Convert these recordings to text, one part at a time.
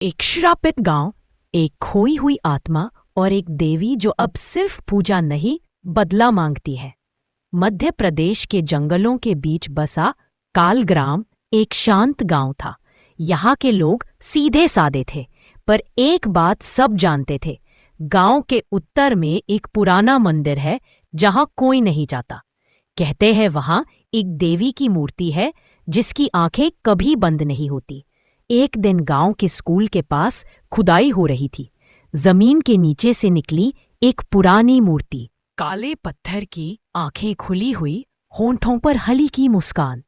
एक श्रापित गांव, एक खोई हुई आत्मा और एक देवी जो अब सिर्फ पूजा नहीं बदला मांगती है। मध्य प्रदेश के जंगलों के बीच बसा कालग्राम एक शांत गांव था। यहाँ के लोग सीधे सादे थे, पर एक बात सब जानते थे। गांव के उत्तर में एक पुराना मंदिर है जहां कोई नहीं जाता। कहते हैं वहां एक देवी की मूर्ति है जिसकी आंखें कभी बंद नहीं होती। एक दिन गांव के स्कूल के पास खुदाई हो रही थी। जमीन के नीचे से निकली एक पुरानी मूर्ति, काले पत्थर की, आंखें खुली हुई, होंठों पर हल्की मुस्कान।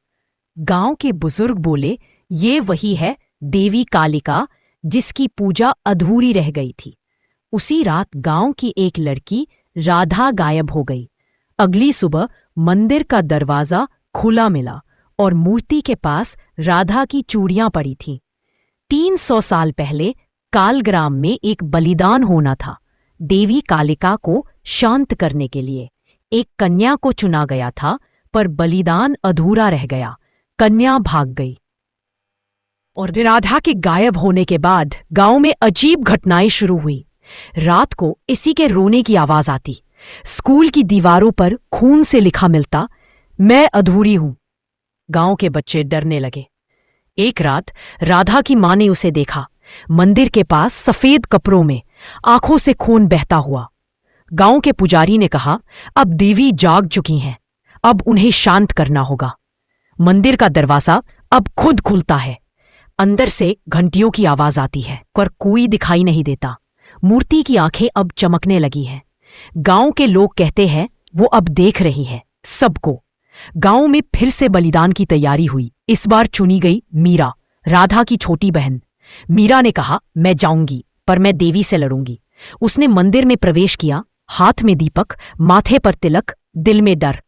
गांव के बुजुर्ग बोले, ये वही है देवी कालिका जिसकी पूजा अधूरी रह गई थी। उसी रात गांव की एक लड़की राधा गायब हो गई। अगली सुबह मंदिर का दरवाजा खुला मिला और मूर्ति के पास राधा की चूड़ियां पड़ी थीं। 300 साल पहले कालग्राम में एक बलिदान होना था। देवी कालिका को शांत करने के लिए एक कन्या को चुना गया था, पर बलिदान अधूरा रह गया। कन्या भाग गई और राधा के गायब होने के बाद गांव में अजीब घटनाएं शुरू हुई। रात को इसी के रोने की आवाज आती। स्कूल की दीवारों पर खून से लिखा मिलता, मैं अधूरी हूं। गांव के बच्चे डरने लगे। एक रात राधा की मां ने उसे देखा, मंदिर के पास सफेद कपड़ों में, आंखों से खून बहता हुआ। गांव के पुजारी ने कहा, अब देवी जाग चुकी हैं, अब उन्हें शांत करना होगा। मंदिर का दरवाजा अब खुद खुलता है। अंदर से घंटियों की आवाज आती है, पर कोई दिखाई नहीं देता। मूर्ति की आंखें अब चमकने लगी हैं। गांव के लोग कहते हैं वो अब देख रही है सबको। गांव में फिर से बलिदान की तैयारी हुई। इस बार चुनी गई मीरा, राधा की छोटी बहन। मीरा ने कहा, मैं जाऊंगी, पर मैं देवी से लड़ूंगी। उसने मंदिर में प्रवेश किया, हाथ में दीपक, माथे पर तिलक, दिल में डर।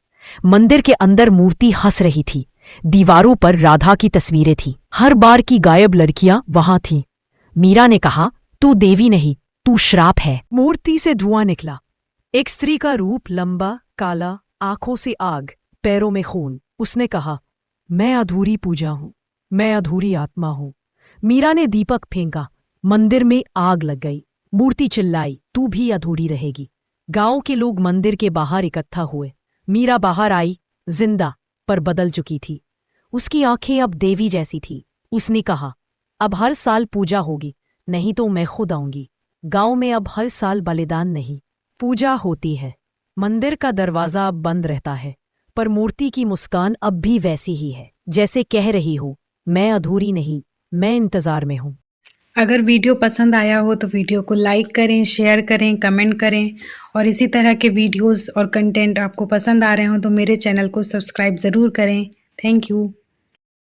मंदिर के अंदर मूर्ति हंस रही थी। दीवारों पर राधा की तस्वीरें थीं। हर बार की गायब लड़कियां वहां थीं। मीरा ने कहा, तू देवी नहीं, तू श्राप है। मूर्ति से धुआं निकला। एक स्त्री का रूप, लंबा, काला, आंखों से आग, पैरों में खून। उसने कहा, मैं अधूरी पूजा हूं, मैं अधूरी आत्मा हूं। मीरा ने दीपक फेंका, मंदिर में आग लग गई। मूर्ति चिल्लाई, तू भी अधूरी रहेगी। गांव के लोग मंदिर के बाहर इकट्ठा हुए। मीरा बाहर आई, जिंदा, पर बदल चुकी थी। उसकी आंखें अब देवी जैसी थी। उसने कहा, अब हर साल पूजा होगी, नहीं तो मैं खुद आऊंगी। गांव में अब हर साल बलिदान नहीं, पूजा होती है। मंदिर का दरवाजा अब बंद रहता है, पर मूर्ति की मुस्कान अब भी वैसी ही है, जैसे कह रही हो, मैं अधूरी नहीं, मैं इंतजार में हूं। अगर वीडियो पसंद आया हो तो वीडियो को लाइक करें, शेयर करें, कमेंट करें और इसी तरह के वीडियोस और कंटेंट आपको पसंद आ रहे हो तो मेरे चैनल को सब्सक्राइब ज़रूर करें। Thank you.